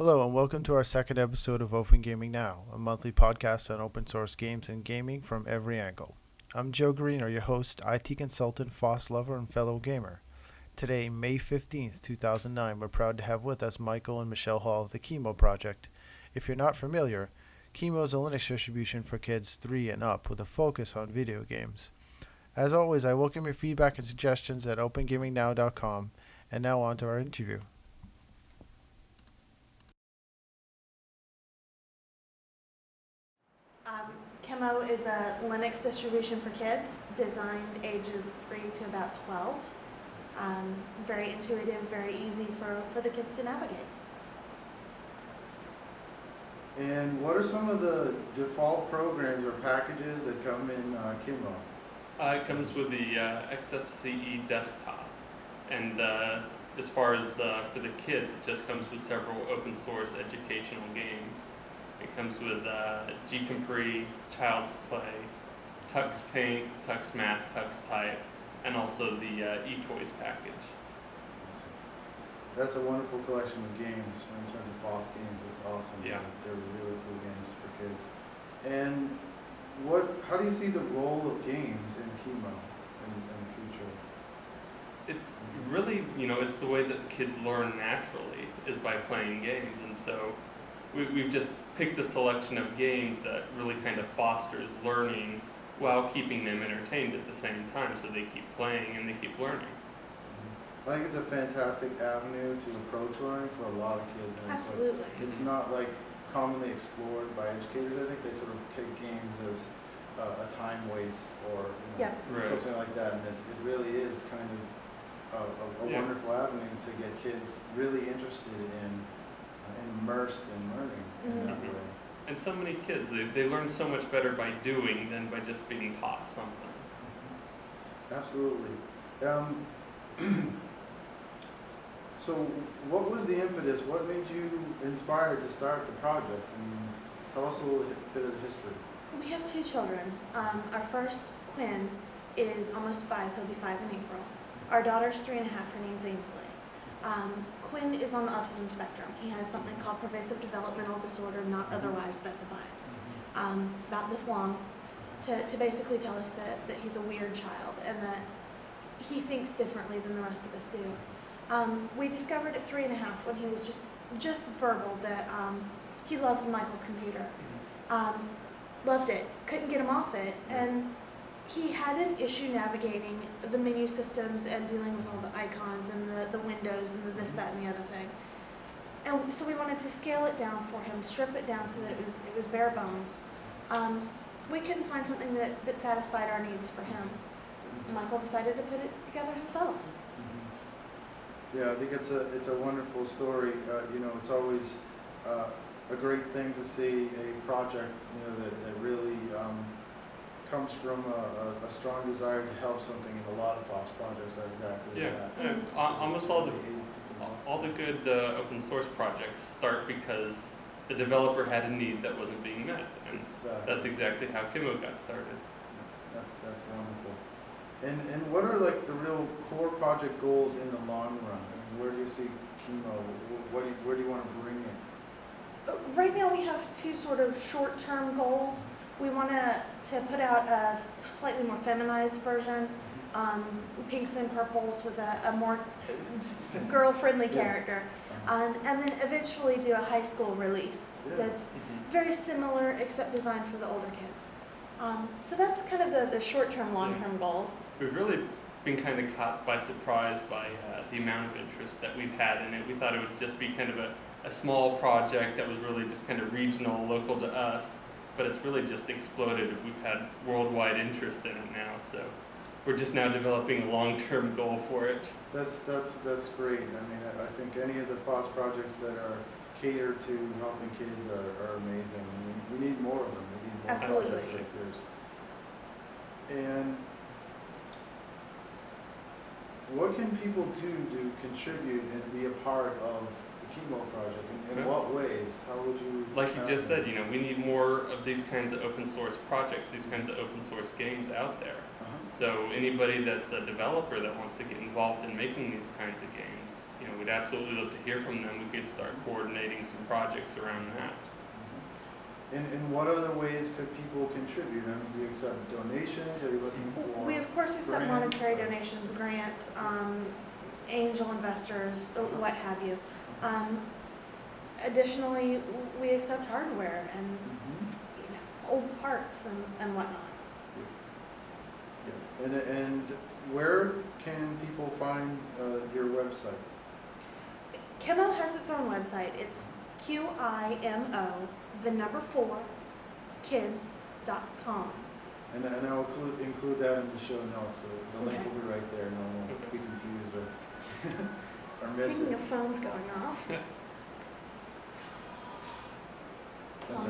Hello and welcome to our second episode of Open Gaming Now, a monthly podcast on open source games and gaming from every angle. I'm Joe Greeno, your host, IT consultant, FOSS lover, and fellow gamer. Today, May 15th, 2009, we're proud to have with us Michael and Michelle Hall of the Qimo project. If you're not familiar, Qimo is a Linux distribution for kids 3 and up with a focus on video games. As always, I welcome your feedback and suggestions at opengamingnow.com, and now on to our interview. Qimo is a Linux distribution for kids, designed ages 3 to about 12. Very intuitive, very easy for the kids to navigate. And what are some of the default programs or packages that come in Qimo? It comes with the XFCE desktop, and as far as for the kids, it just comes with several open source educational games. It comes with Gcompree, Child's Play, Tux Paint, Tux Math, Tux Type, and also the eToys package. That's a wonderful collection of games in terms of FOSS games. It's awesome. Yeah. They're really cool games for kids. And how do you see the role of games in Qimo in the future? It's really, it's the way that kids learn naturally is by playing games, and so we've just picked a selection of games that really kind of fosters learning while keeping them entertained at the same time, so they keep playing and they keep learning. I think it's a fantastic avenue to approach learning for a lot of kids. And Absolutely. It's not like commonly explored by educators. I think they sort of take games as a time waste or Yep. Right. something like that, and it really is kind of a Yeah. wonderful avenue to get kids really interested in immersed in learning in that Mhm. way. And so many kids, they learn so much better by doing than by just being taught something. Absolutely. So what was the impetus? What made you inspired to start the project? And tell us a little bit of the history. We have 2 children. Our first, Quinn, is almost 5. He'll be 5 in April. Our daughter's 3 and a half. Her name's Ainsley. Quinn is on the autism spectrum. He has something called pervasive developmental disorder, not otherwise specified. About this long, to basically tell us that he's a weird child and that he thinks differently than the rest of us do. We discovered at 3 and a half, when he was just verbal, that he loved Michael's computer. Loved it, couldn't get him off it, and he had an issue navigating the menu systems and dealing with all the icons and the windows and the this, that, and the other thing. And so we wanted to scale it down for him, strip it down so that it was bare bones. We couldn't find something that satisfied our needs for him. Michael decided to put it together himself. Yeah, I think it's a wonderful story. It's always a great thing to see a project that really comes from a strong desire to help something, and a lot of FOSS projects are exactly that. And almost all the good open source projects start because the developer had a need that wasn't being met, and that's exactly how Qimo got started. That's wonderful. And what are like the real core project goals in the long run? I mean, where do you see Qimo? Where do you want to bring it? Right now we have 2 sort of short-term goals. We want to put out a slightly more feminized version, pinks and purples with a more girl-friendly character, and then eventually do a high school release that's very similar except designed for the older kids. So that's kind of the short-term, long-term goals. We've really been kind of caught by surprise by the amount of interest that we've had in it. We thought it would just be kind of a small project that was really just kind of regional, local to us, but it's really just exploded. We've had worldwide interest in it now, so we're just now developing a long-term goal for it. That's great. I mean, I think any of the FOSS projects that are catered to helping kids are amazing. I mean, we need more of them. We need more Absolutely. projects like yours. And what can people do to contribute and be a part of the Qimo project? In what ways? How would you? Like you just said, we need more of these kinds of open source projects, these kinds of open source games out there. So anybody that's a developer that wants to get involved in making these kinds of games, we'd absolutely love to hear from them. We could start coordinating some projects around that. In what other ways could people contribute? I mean, do you accept donations? Are you looking for We of course accept grants, monetary or- donations, grants, angel investors, what have you. Additionally, we accept hardware and old parts and whatnot. Yeah. And where can people find your website? Qimo has its own website. It's QIMO, the number 4, kids.com. And I'll include that in the show notes. So the link Okay. will be right there. No one will be confused or miss Speaking it. of phones going off. That's Oh,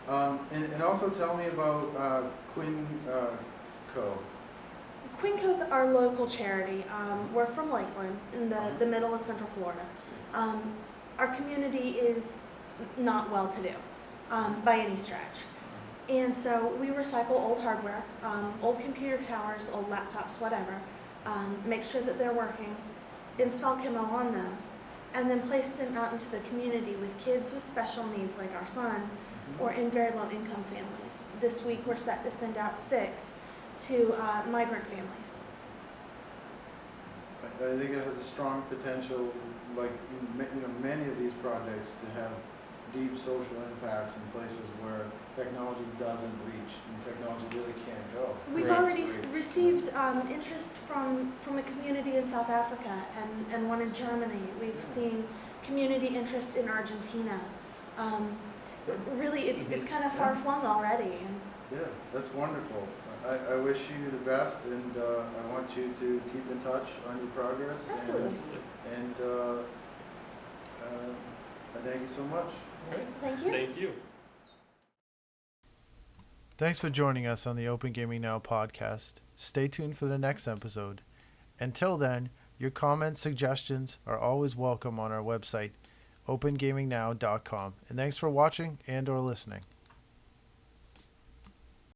all right. And also tell me about Co. Quinco's our local charity. We're from Lakeland in the middle of Central Florida. Our community is not well-to-do by any stretch. And so we recycle old hardware, old computer towers, old laptops, whatever, make sure that they're working, install Qimo on them, and then place them out into the community with kids with special needs like our son, or in very low-income families. This week we're set to send out 6 to migrant families. I think it has a strong potential, like many of these projects, to have deep social impacts in places where technology doesn't reach and technology really can't go. We've Right. already received interest from a community in South Africa and one in Germany. We've seen community interest in Argentina. Really, it's kind of far-flung already. And Yeah, that's wonderful. I wish you the best, and I want you to keep in touch on your progress. absolutely. And I thank you so much. All right. Thank you. Thank you. Thanks for joining us on the Open Gaming Now podcast. Stay tuned for the next episode. Until then, your comments, suggestions are always welcome on our website, opengamingnow.com. And thanks for watching and or listening.